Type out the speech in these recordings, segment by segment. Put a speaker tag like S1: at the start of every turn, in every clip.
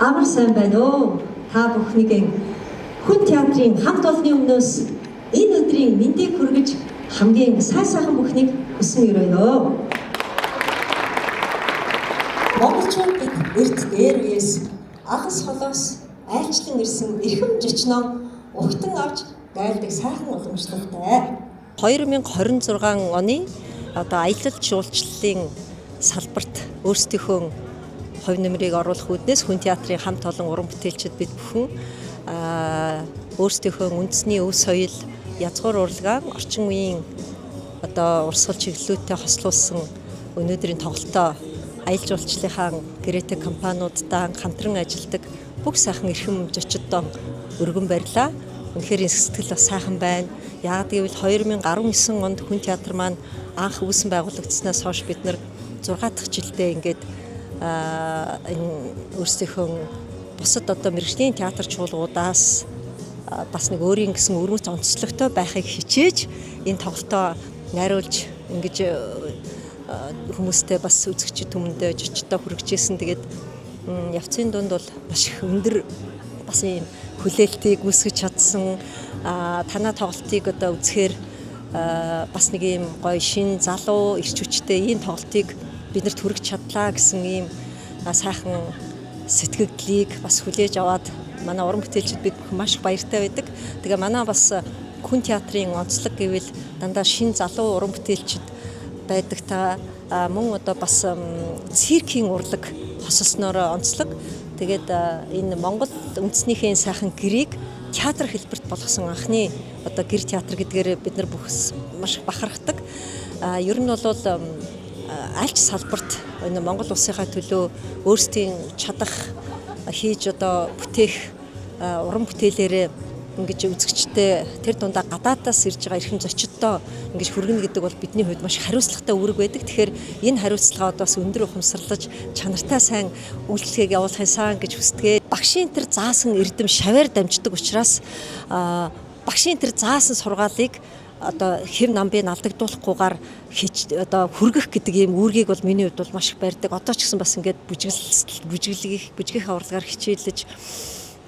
S1: Амар сайн байна уу? Та бүхнийг хүн театрын хамт олонны өмнөөс энэ өдрийн мэндийг хүргэж хамгийн сайхан бүхнийг хүсэн өрөөё. Монголчууд бид эрт дээр үеэс агас холоос айлчлан ирсэн эрхэм жичноо угтан авч дайлдаг сайхан уламжлалтай. 2026 оны аялал жуулчлалын салбарт өөрсдийнхөө хувь нэмрийг оруулах үүднээс хүн театрын хамт олон уран бүтээлчид бид бүхэн өөрсдийнхөө үндэсний өв соёл, язгуур урлагаан, орчин үеийн урсгал чиглэлүүдтэй хослуулсан өнөөдрийн тоглолтоо аялал жуулчлалынхаа гэрээтэй компаниудаа хамтран ажилладаг бүх сайхан эрхэм зочдод өргөн барьлаа. Үнэхээр энэ сэтгэл бас сайхан байна. Яг гэвэл 2019 онд хүн театр маань анх үүсэн байгуулагдсанаас хойш бид нар 6 дахь жилдээ ингээд өөрсдийнхөө бусад мэргэжлийн театр чуулгуудаас бас нэг өөрийн гэсэн өрмөц онцлогтой байхыг хичээж энэ тоглолтоо найруулж ингэж хүмүүстэй бас үзэгчид түмэндээ жижигдээ хүргэжсэн. Тэгээд явцын дунд бол маш их өндөр бас ийм хүлээлтийг үүсгэж чадсан. Танай тоглолтыг үзэхээр бас нэг ийм гоё шин залуу ирч хүчтэй ийм тоглолтыг биднэрт хүргэж чадлаа гэсэн ийм сайхан сэтгэгдлийг бас хүлээж аваад манай уран бүтээлчид бид маш их баяртай байдаг. Тэгээ манай бас хүн театрын онцлог гэвэл дандаа шин залуу уран бүтээлчид байдаг. Та мөн бас циркийн урлаг хосолсноор онцлог. Тэгээд энэ Монгол үндэснийхээ сайхан гэрийг театр хэлбэрт болгосон анхны гэр театр гэдгээр бид нар бүхэс маш их бахархдаг. Ер нь бол альч салбарт энэ Монгол улсынхаа төлөө өөрсдийн чадах хийж бүтээх уран бүтээлээрээ ингэж үзэгчтэй тэр дундаа гадаадаас ирж байгаа эрхэм зочдтой ингэж хүргэнэ гэдэг бол бидний хувьд маш хариуцлагатай үүрэг байдаг. Тэгэхээр энэ хариуцлагаа бас өндөр ухамсарлаж чанартай сайн үйлчлэгийг явуулахын сан гэж хүсдэгэ. Багшийн тэр заасан эрдэм шаваар дамждаг учраас багшийн тэр заасан сургаалыг хэв намбыг алдагдуулахгүйгээр хүргэх гэдэг ийм үүргийг бол миний хувьд бол маш их барьдаг. Одоо ч гэсэн бас ингээд бүжиглэхээ урлагаар хичээлж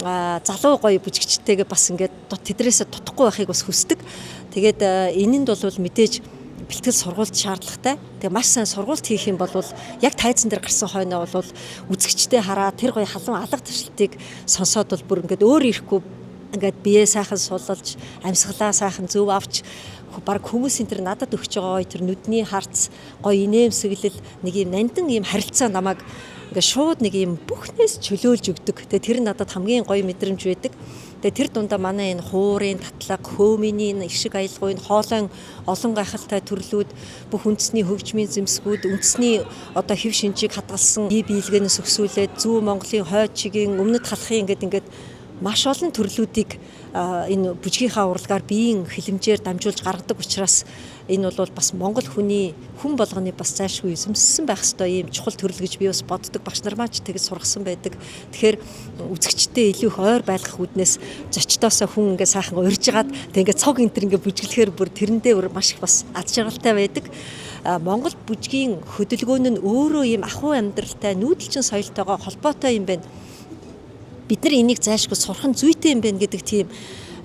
S1: залуу гоё бүжигчтэйгээ бас ингээд тэдрээсээ дутахгүй байхыг бас хүсдэг. Тэгээд энэнд бол мэдээж бэлтгэл сургуульд шаардлагатай. Тэгээ маш сайн сургуульд хийх юм бол яг тайзан дээр гарсан хойноо бол үзэгчтэй хараад тэр гоё халуун алга ташлтыг сонсоод бол бүр ингээд өөр ирэхгүй ингээд бие сайхан суллаж, амьсгалаа сайхан зөв авч баг хүмүүсийн тэр надад өгч байгаа тэр нүдний харц, гоё инээмсэглэл, нэг юм нандин юм харилцаа намайг ингээд шууд нэг юм бүхнээс чөлөөлж өгдөг. Тэгээ тэр надад хамгийн гоё мэдрэмж байдаг. Тэгээ тэр дундаа манай энэ хуурын татлаг, хөөмийн ишиг аялгын хоолойн олон гайхалтай төрлүүд, бүх үндэсний хөгжмийн зэмсгүүд, үндэсний хэв шинжийг хадгалсан бие биелгэнээс өксүүлээд зүү Монголын хойд чигийн өмнөд халахын ингээд маш олон төрлүүдийг энэ бүжгийнхаа урлагаар биеийн хилэмжээр дамжуулж гаргадаг учраас энэ бол бас Монгол хүн болгоны бас зайлшгүй эзэмссэн байх ёстой ийм чухал төрөл гэж би бас боддог. Багш нар маань ч тэгж сургасан байдаг. Тэгэхээр үзэгчтэй илүү их ойр байлгах үүднээс зочдоосоо хүн ингээ сайхан урьжгаад ингээ цог энтер ингээ бүжиглэхээр бүр тэрэндээ маш их бас ад жаргалтай байдаг. Монгол бүжгийн хөдөлгөөн нь өөрөө ийм ахуй амьдралтай, нүүдэлчин соёлтойгоо холбоотой юм байна. Бид нар энийг зайлшгүй сурах нь зүйтэй юм байна гэдэг тийм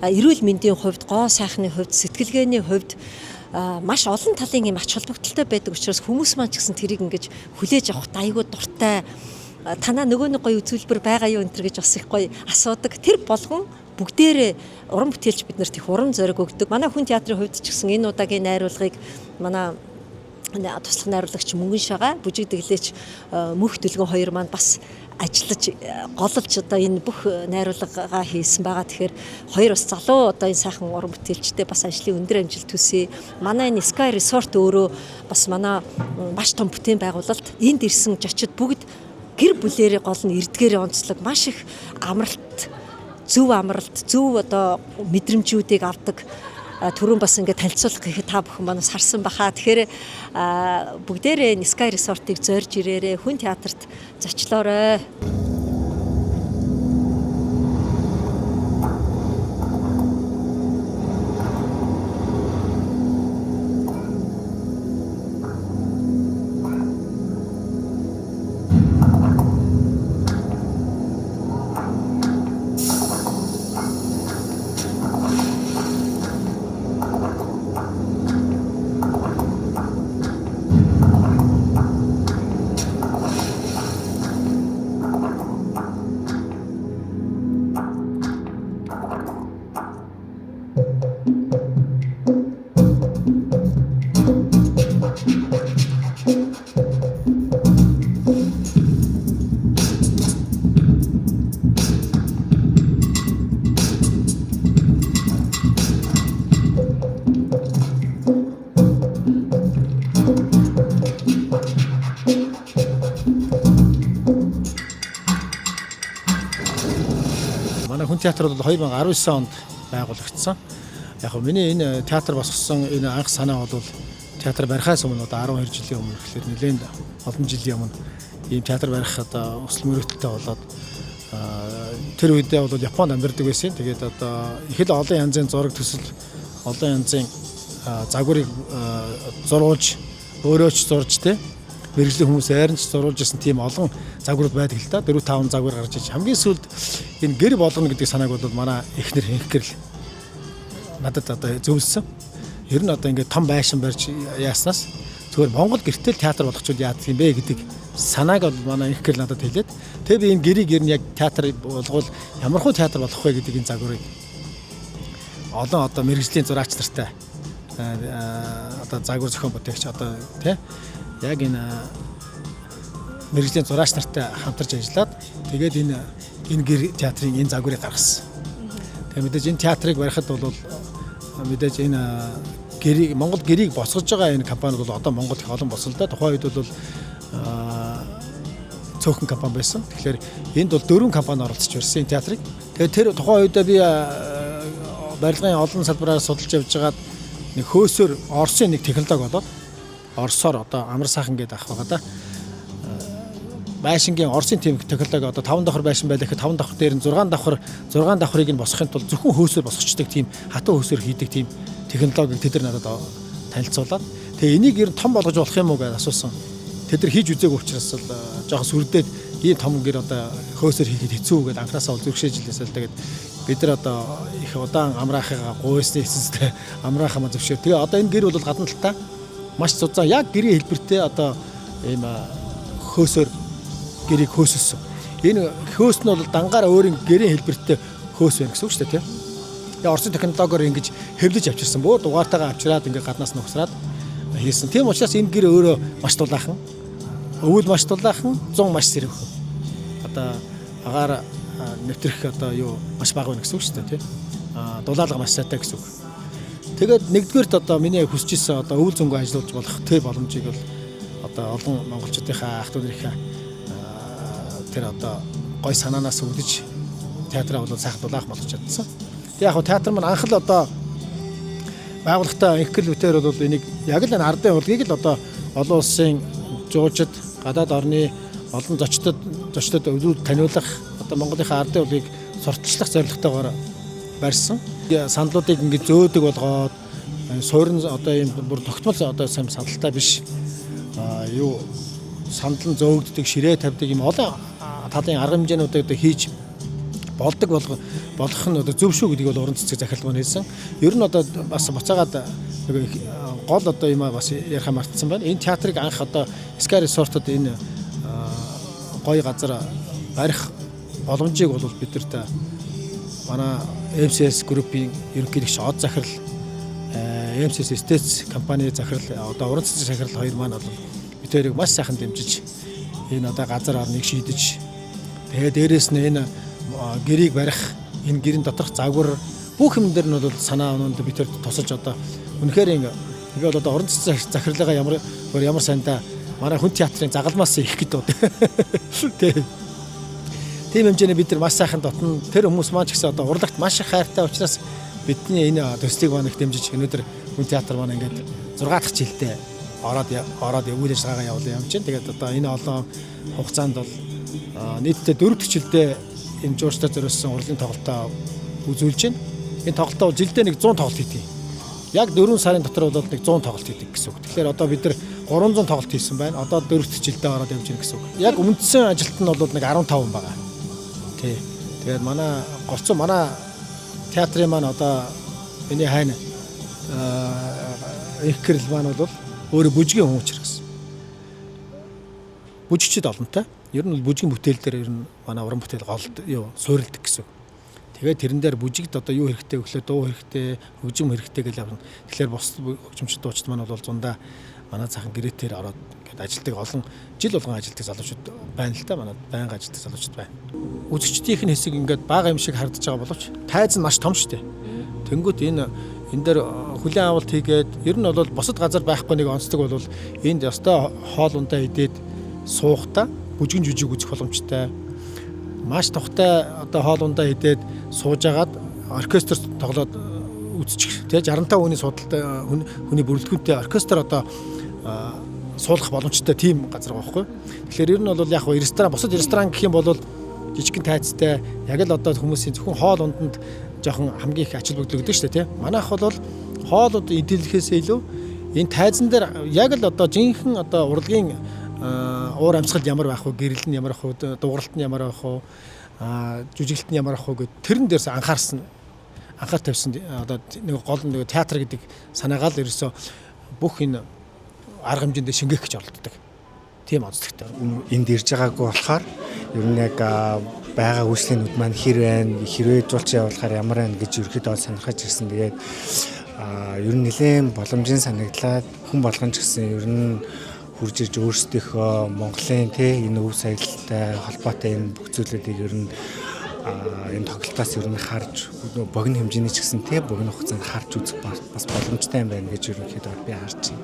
S1: эрүүл мэндийн хувьд, гоо сайхны хувьд, сэтгэлгээний хувьд маш олон талын юм ач холбогдолтой байдаг учраас хүмүүс маань ч гэсэн тэрийг ингэж хүлээж авах айгүй дуртай. Танаа нөгөө нэг гоё үзүүлбэр байгаа юу энэ төр гэж бас их гоё асуудаг. Тэр болгон бүгдээрээ уран бүтээлч биднэрт их урам зориг өгдөг. Манай хүн театрын хувьд ч гэсэн энэ удаагийн найруулгыг манай туслах найруулагч Мөнгөн Шагаа, Бүжиг Дэглээч Мөнх Дүлгэн хоёр маань бас ажиллаж голлож одоо энэ бүх найруулгагаа хийсэн байгаа. Тэгэхээр хоёр бас залуу одоо энэ сайхан уран бүтээлчтэй бас ажлын өндөр амжилт төсөө. Манай энэ Sky Resort өөрөө бас манай маш том бүтээн байгуулалт энд ирсэн зочид бүгд гэр бүлээрээ гол нь эрдгээрээ онцлог маш их амралт, зөв одоо мэдрэмжүүдийг авдаг. Түрүүн бас ингээд танилцуулах гэхэд та бүхэн манаас харсан баха. Тэгэхээр бүгдээрээ Sky Resort-ыг зорж ирээрээ, хүн театрт зочлоорой.
S2: Хүн театр бол 2019 онд байгуулагдсан. Яг нь миний энэ театр босгосон энэ анх санаа бол театр барихаас өмнө одоо 12 жилийн өмнө гэхэлэр нэлээд олон жилийн өмнө ийм театр барих одоо өсөл мөрөөдөлтэй болоод тэр үедээ бол Японд амьдардаг байсан. Тэгээд одоо их л олон янзын зураг төсөл, олон янзын загварыг зурулж, өөрөө ч зурж тэ мэргэжлийн хүмүүс айранч зурулж исэн тийм олон загварууд байдаг л да. 4-5 загвар гарч иж хамгийн сүүлд энэ гэр болгоно гэдэг санааг бол манай эхнэр Хэнхэрл надад одоо зөвлөсөн. Ер нь одоо ингээд том байшин барьж яаснаас зөвхөн Монгол гэртэл театр болгочихвол яадаг юм бэ гэдэг санааг бол манай Хэнхэрл надад хэлээд тэгээ би энэ гэрийг ер нь яг театр болгоод ямархуу театр болох вэ гэдэг энэ загварыг олон одоо мэргэжлийн зураач нартай одоо загвар зохион бүтээгч одоо тий яг энэ мэргэжлийн зураач нартай хамтарч ажиллаад тэгээд энэ гэр театрын энэ загварыг гаргасан. Тэгээд мэдээж энэ театрыг барихад бол мэдээж энэ гэрийг Монгол гэрийг босгож байгаа энэ компани бол одоо Монголд их олон болсон л да. Тухайн үед бол цөөхөн компани байсан. Тэгэхээр энд бол 4 компани оролцож ирсэн энэ театрыг. Тэгээд тэр тухайн үед би барилгын олон салбараар судалж явж байгаад нэг хөөсөөр Оросын нэг технологи болоод Оросоор одоо амар сайхан гэдэг ах байгаа да. Байшингийн Оросын тийм технологи одоо 5 давхар байшин байлаа гэхэд 5 давхар дээр нь 6 давхрыг нь босгохын тулд зөвхөн хөөсөөр босгочдаг тийм хатуу хөөсөөр хийдэг тийм технологиг тэд нар надад танилцуулаад тэгээ энийг ер нь том болгож болох юм уу гэж асуусан. Тэд нар хийж үзээгүй учраас л жоохон сүрдээд ийм том гэр одоо хөөсөөр хийхэд хэцүү гэдэг анхнаасаа бол зүрхшээжилээс л тэгээд бид нар одоо их удаан амраахыгаа гуйсны эсэстэй амраахаа ма зөвшөөр. Тэгээ одоо энэ гэр бол гадна талтай маш цуцаа яг гэрийн хэлбэртэй одоо ийм хөөсөөр гэрийг хөөсөлсөн. Энэ хөөс нь бол дангаар өөрийн гэрийн хэлбэртэй хөөс байна гэсэн үг шүү дээ тийм. Тэгээ Оросын технологиор ингэж хэвлэж авчирсан. Бөө дугаартайгаа авчираад ингээ гаднаас нь ухсраад хийсэн. Тийм учраас энэ гэр өөрөө маш дулаахан. Өвөл маш дулаахан, зун маш сэрвхэн. Одоо агаар нэвтрэх одоо юу маш бага байна гэсэн үг шүү дээ тийм. Дулаалга маш сайтай гэсэн үг. Тэгээд нэгдүгээрт одоо миний хүсэж исэн одоо өвөл зөнгөө ажиллаж болох тэр боломжийг бол одоо олон монголчуудынхаа ах トゥ нарынхаа тэр одоо гой санаанаас өвдөж театраа бол сайхан дулаах болгож чадсан. Яг хөө театр маань анх л одоо байгууллагатай Хэнхэрл бүтээр бол энийг яг л ардын урлагийг л одоо олон улсын жуулчид, гадаад орны олон зочдод өвлүүд таниулах одоо Монголынхаа ардын урлагийг сурталчлах зорилготойгоор барьсан. Сандлуудыг ингэ зөөдөг болгоод суурин одоо юм бүр тогтмол одоо сайн сандалтай биш юу сандал нь зөөгддөг, ширээ тавьдаг юм олон талын арга хэмжээнүүдийг одоо хийж болдог болгох нь одоо зөв шүү гэдгийг бол уран цэцэг захирал маань хэлсэн. Ер нь одоо бас буцаагаад нэг гол одоо юм бас ярих мартсан байна. Энэ театрыг анх одоо Sky Resort-од энэ гоё газар барих боломжийг бол бидэрт манай MCS группийн ерөнхийлөгч Од захирал MCS States компани захирал одоо уран цэцэг захирал хоёр маань бол бид хоёрыг маш сайхан дэмжиж энэ одоо газар орныг шийдэж тэгээд дээрэс нь энэ гэрийг барих энэ гэрийн доторх загвар бүх юм дээр нь бол санаа оноонд бид хоёр тусалж одоо үнэхээр ингээд одоо уран цэцэг захиралгаа ямар сайндаа манай хүн театрын загалмаас их гэдэг. Тийм хэмжээний бид нар маш сайхан дотно тэр хүмүүс маань ч гэсэн одоо урлагт маш их хайртай учраас бидний энэ төслийг маань их дэмжиж өнөөдөр хүн театр маань ингээд 6 дахь жилдээ ороод үйл ажиллагаагаа явуулсан юм чинь. Тэгээд одоо энэ олон хугацаанд бол нийтдээ 4 дахь жилдээ энэ жуурчтай зориулсан урлагийн тоглолтоо үзүүлж байна. Энэ тоглолтоо жилдээ нэг 100 тоглолт хийдэг. Яг 4 сарын дотор бол нэг 100 тоглолт хийдэг гэсэн үг. Тэгэхээр одоо бид нар 300 тоглолт хийсэн байна. Одоо 4 дахь жилдээ ороод явж байна гэсэн үг. Яг үндсэн ажилт нь бол нэг 15 байгаа. Тий. Тэгээд манай голцоо манай театрын маань одоо миний хайна их гэрэл маань бол өөрөө бүжгийн хүн учраас бүжигчд олонтой. Ер нь бол бүжгийн бүтээл дээр ер нь манай уран бүтээл суурилдаг гэсэн. Тэгээд тэрэн дээр бүжигд одоо юу хэрэгтэй гэхлээр дуу хэрэгтэй, хөгжим хэрэгтэй гэж авна. Тэгэхээр бус хөгжимчд дуучид маань бол зундаа манай цаахан гэрэтээр ороод ингээд ажилтдаг олон жил болгон ажилтдаг залуучууд байна л та. Манай байнга ажилтдаг залуучууд байна. Үзэгчдийнх нь хэсэг ингээд бага юм шиг харагдаж байгаа боловч тайз нь маш том шүү дээ. Тэнгүүт энэ дээр хүлээн авалт хийгээд ер нь бол босод газар байхгүй нэг онцлог бол энд ёстой хоол ундаа идээд суухдаа бүжгэн жүжиг үзэх боломжтой. Маш тухтай одоо хоол ундаа идээд суужгаад оркестр тоглоод үзчих. Тэ 65 хүний судалтай хүний бүрэлдэхүүнтэй оркестр одоо суулгах боломжтой тийм газар байгаа байхгүй. Тэгэхээр ер нь бол яг ресторан босод ресторан гэх юм бол жижигхэн тайцтай яг л одоо хүмүүсийн зөвхөн хоол унданд жоохон хамгийн их ачаал бүгдлэгдэж шүү дээ, тийм. Манайх бол хоол одоо идэлхээс илүү энэ тайзан дээр яг л одоо жинхэнэ одоо урлагийн уур амьсгал ямар байх вэ, гэрэл нь ямар байх вэ, дууралт нь ямар байх вэ, жүжиглэлт нь ямар байх вэ гэд тэрэн дээрс анхаар тавьсан одоо нэг гол нэг театр гэдэг санаагаал ерөөсөө бүх энэ арга хэмжээндээ шингээх гэж оролддог. Тийм онцлогтой.
S3: Энд ирж байгаагүй болохоор ер нь яг байгаа үйлчлэгнүүд маань хэрвээ жуулчин явуулахаар ямар байна гэж ерөөхдөө сонирхож ирсэн. Тэгээд ер нь нэлээд боломжийн санагдлаад хүн болгон ч гэсэн ер нь хурж ирж өөрсдийнхөө Монголын энэ өв соёлтой холбоотой энэ бүх зүйлүүдийг ер нь энэ тоглолтоос ер нь харж богино хэмжээний ч гэсэн богино хугацаанд харж үзэх бас боломжтой юм байна гэж ерөнхийдөө би харж байна.